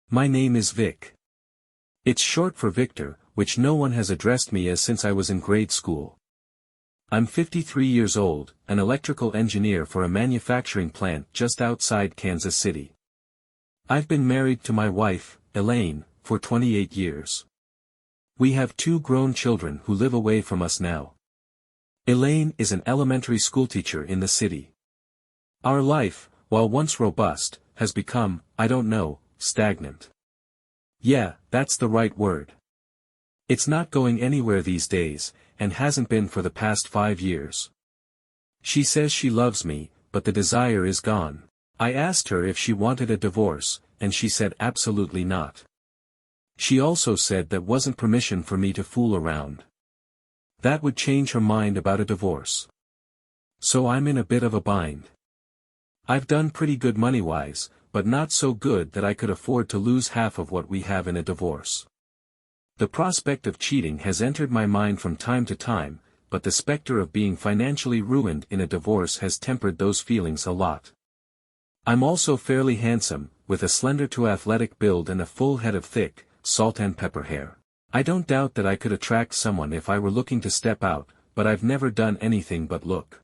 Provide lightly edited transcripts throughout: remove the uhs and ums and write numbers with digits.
My name is Vic. It's short for Victor, which no one has addressed me as since I was in grade school. I'm 53 years old, an electrical engineer for a manufacturing plant just outside Kansas City. I've been married to my wife, Elaine, for 28 years. We have 2 grown children who live away from us now. Elaine is an elementary school teacher in the city. Our life, while once robust, has become, I don't know, stagnant. Yeah, that's the right word. It's not going anywhere these days, and hasn't been for the past 5 years. She says she loves me, but the desire is gone. I asked her if she wanted a divorce, and she said absolutely not. She also said that wasn't permission for me to fool around. That would change her mind about a divorce. So I'm in a bit of a bind. I've done pretty good money-wise, but not so good that I could afford to lose half of what we have in a divorce. The prospect of cheating has entered my mind from time to time, but the specter of being financially ruined in a divorce has tempered those feelings a lot. I'm also fairly handsome, with a slender to athletic build and a full head of thick, salt and pepper hair. I don't doubt that I could attract someone if I were looking to step out, but I've never done anything but look.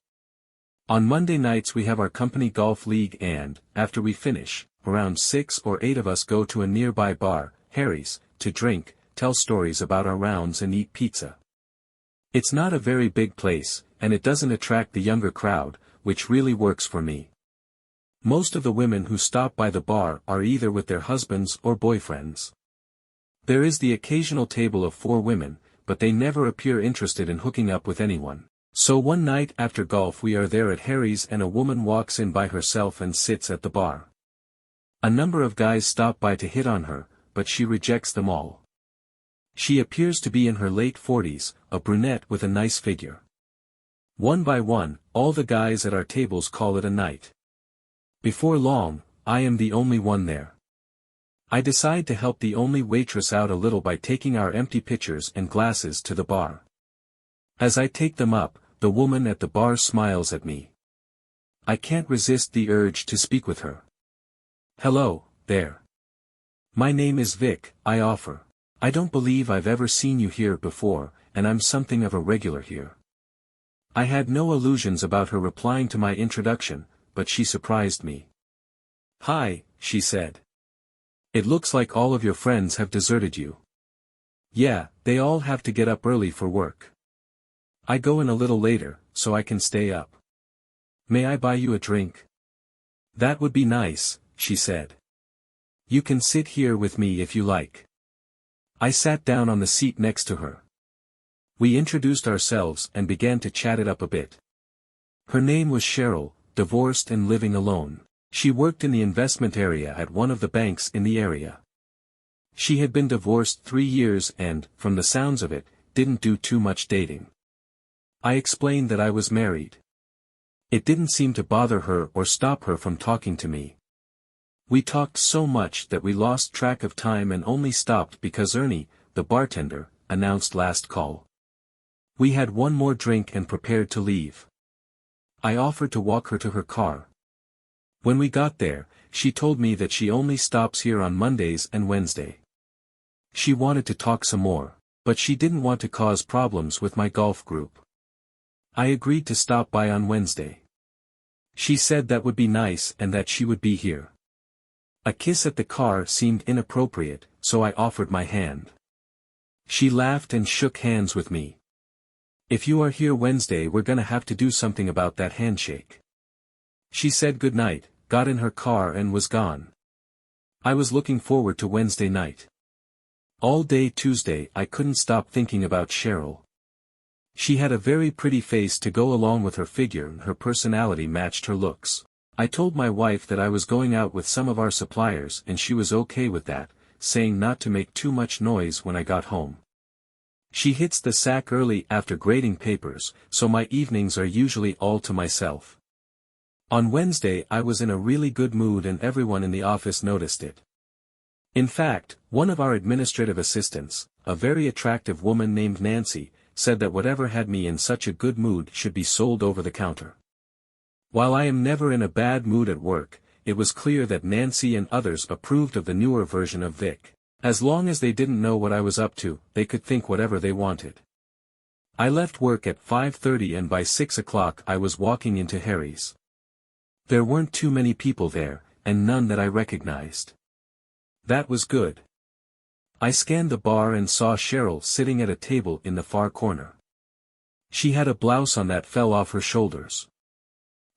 On Monday nights we have our company golf league and, after we finish, around 6 or 8 of us go to a nearby bar, Harry's, to drink, tell stories about our rounds and eat pizza. It's not a very big place, and it doesn't attract the younger crowd, which really works for me. Most of the women who stop by the bar are either with their husbands or boyfriends. There is the occasional table of 4 women, but they never appear interested in hooking up with anyone. So one night after golf we are there at Harry's and a woman walks in by herself and sits at the bar. A number of guys stop by to hit on her, but she rejects them all. She appears to be in her late 40s, a brunette with a nice figure. One by one, all the guys at our tables call it a night. Before long, I am the only one there. I decide to help the only waitress out a little by taking our empty pitchers and glasses to the bar. As I take them up, the woman at the bar smiles at me. I can't resist the urge to speak with her. Hello, there. My name is Vic, I offer. I don't believe I've ever seen you here before, and I'm something of a regular here. I had no illusions about her replying to my introduction, but she surprised me. Hi, she said. It looks like all of your friends have deserted you. Yeah, they all have to get up early for work. I go in a little later, so I can stay up. May I buy you a drink? That would be nice, she said. You can sit here with me if you like. I sat down on the seat next to her. We introduced ourselves and began to chat it up a bit. Her name was Cheryl, divorced and living alone. She worked in the investment area at one of the banks in the area. She had been divorced 3 years and, from the sounds of it, didn't do too much dating. I explained that I was married. It didn't seem to bother her or stop her from talking to me. We talked so much that we lost track of time and only stopped because Ernie, the bartender, announced last call. We had one more drink and prepared to leave. I offered to walk her to her car. When we got there, she told me that she only stops here on Mondays and Wednesday. She wanted to talk some more, but she didn't want to cause problems with my golf group. I agreed to stop by on Wednesday. She said that would be nice and that she would be here. A kiss at the car seemed inappropriate, so I offered my hand. She laughed and shook hands with me. If you are here Wednesday, we're gonna have to do something about that handshake. She said goodnight, got in her car and was gone. I was looking forward to Wednesday night. All day Tuesday I couldn't stop thinking about Cheryl. She had a very pretty face to go along with her figure and her personality matched her looks. I told my wife that I was going out with some of our suppliers and she was okay with that, saying not to make too much noise when I got home. She hits the sack early after grading papers, so my evenings are usually all to myself. On Wednesday I was in a really good mood and everyone in the office noticed it. In fact, one of our administrative assistants, a very attractive woman named Nancy, said that whatever had me in such a good mood should be sold over the counter. While I am never in a bad mood at work, it was clear that Nancy and others approved of the newer version of Vic. As long as they didn't know what I was up to, they could think whatever they wanted. I left work at 5:30 and by 6 o'clock I was walking into Harry's. There weren't too many people there, and none that I recognized. That was good. I scanned the bar and saw Cheryl sitting at a table in the far corner. She had a blouse on that fell off her shoulders.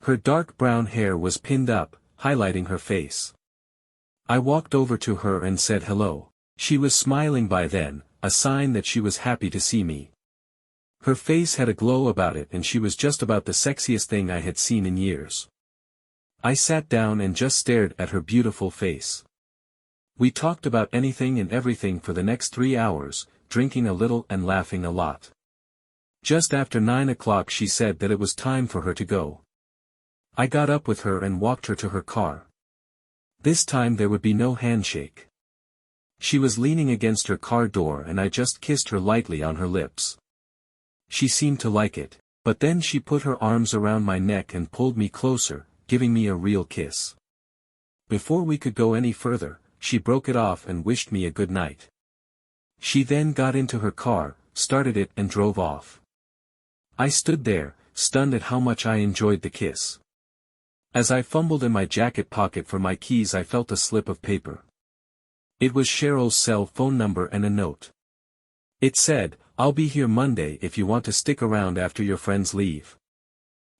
Her dark brown hair was pinned up, highlighting her face. I walked over to her and said hello. She was smiling by then, a sign that she was happy to see me. Her face had a glow about it and she was just about the sexiest thing I had seen in years. I sat down and just stared at her beautiful face. We talked about anything and everything for the next 3 hours, drinking a little and laughing a lot. Just after 9 o'clock she said that it was time for her to go. I got up with her and walked her to her car. This time there would be no handshake. She was leaning against her car door and I just kissed her lightly on her lips. She seemed to like it, but then she put her arms around my neck and pulled me closer, giving me a real kiss. Before we could go any further, she broke it off and wished me a good night. She then got into her car, started it and drove off. I stood there, stunned at how much I enjoyed the kiss. As I fumbled in my jacket pocket for my keys I felt a slip of paper. It was Cheryl's cell phone number and a note. It said, "I'll be here Monday if you want to stick around after your friends leave."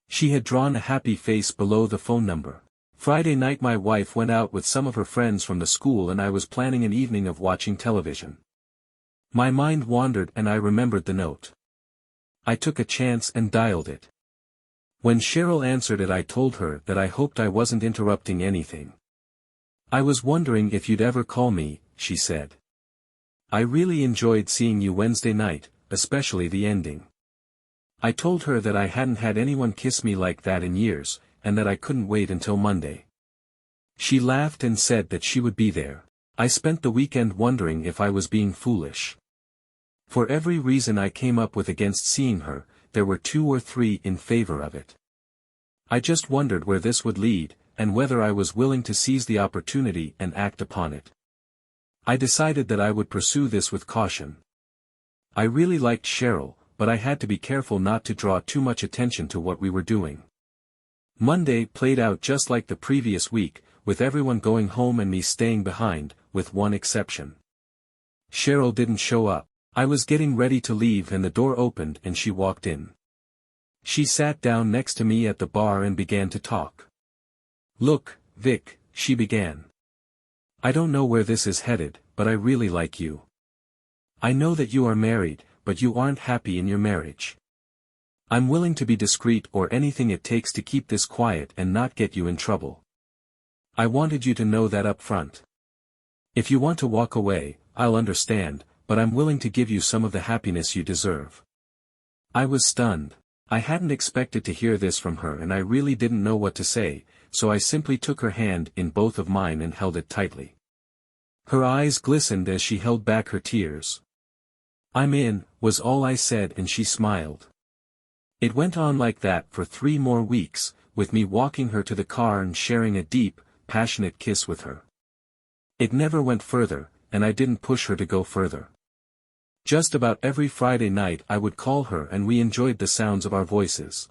She had drawn a happy face below the phone number. Friday night my wife went out with some of her friends from the school and I was planning an evening of watching television. My mind wandered and I remembered the note. I took a chance and dialed it. When Cheryl answered it I told her that I hoped I wasn't interrupting anything. "I was wondering if you'd ever call me," she said. "I really enjoyed seeing you Wednesday night, especially the ending." I told her that I hadn't had anyone kiss me like that in years, and that I couldn't wait until Monday. She laughed and said that she would be there. I spent the weekend wondering if I was being foolish. For every reason I came up with against seeing her, there were 2 or 3 in favor of it. I just wondered where this would lead, and whether I was willing to seize the opportunity and act upon it. I decided that I would pursue this with caution. I really liked Cheryl, but I had to be careful not to draw too much attention to what we were doing. Monday played out just like the previous week, with everyone going home and me staying behind, with one exception. Cheryl didn't show up. I was getting ready to leave and the door opened and she walked in. She sat down next to me at the bar and began to talk. "Look, Vic," she began. "I don't know where this is headed, but I really like you. I know that you are married, but you aren't happy in your marriage. I'm willing to be discreet or anything it takes to keep this quiet and not get you in trouble. I wanted you to know that up front. If you want to walk away, I'll understand, but I'm willing to give you some of the happiness you deserve." I was stunned. I hadn't expected to hear this from her and I really didn't know what to say, so I simply took her hand in both of mine and held it tightly. Her eyes glistened as she held back her tears. "I'm in," was all I said and she smiled. It went on like that for 3 more weeks, with me walking her to the car and sharing a deep, passionate kiss with her. It never went further, and I didn't push her to go further. Just about every Friday night I would call her and we enjoyed the sounds of our voices.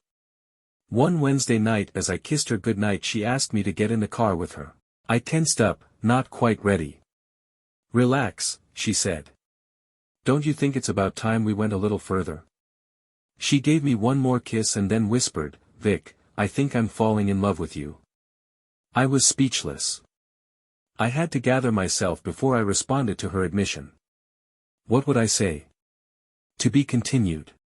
One Wednesday night as I kissed her goodnight she asked me to get in the car with her. I tensed up, not quite ready. "Relax," she said. "Don't you think it's about time we went a little further?" She gave me one more kiss and then whispered, "Vic, I think I'm falling in love with you." I was speechless. I had to gather myself before I responded to her admission. What would I say? To be continued.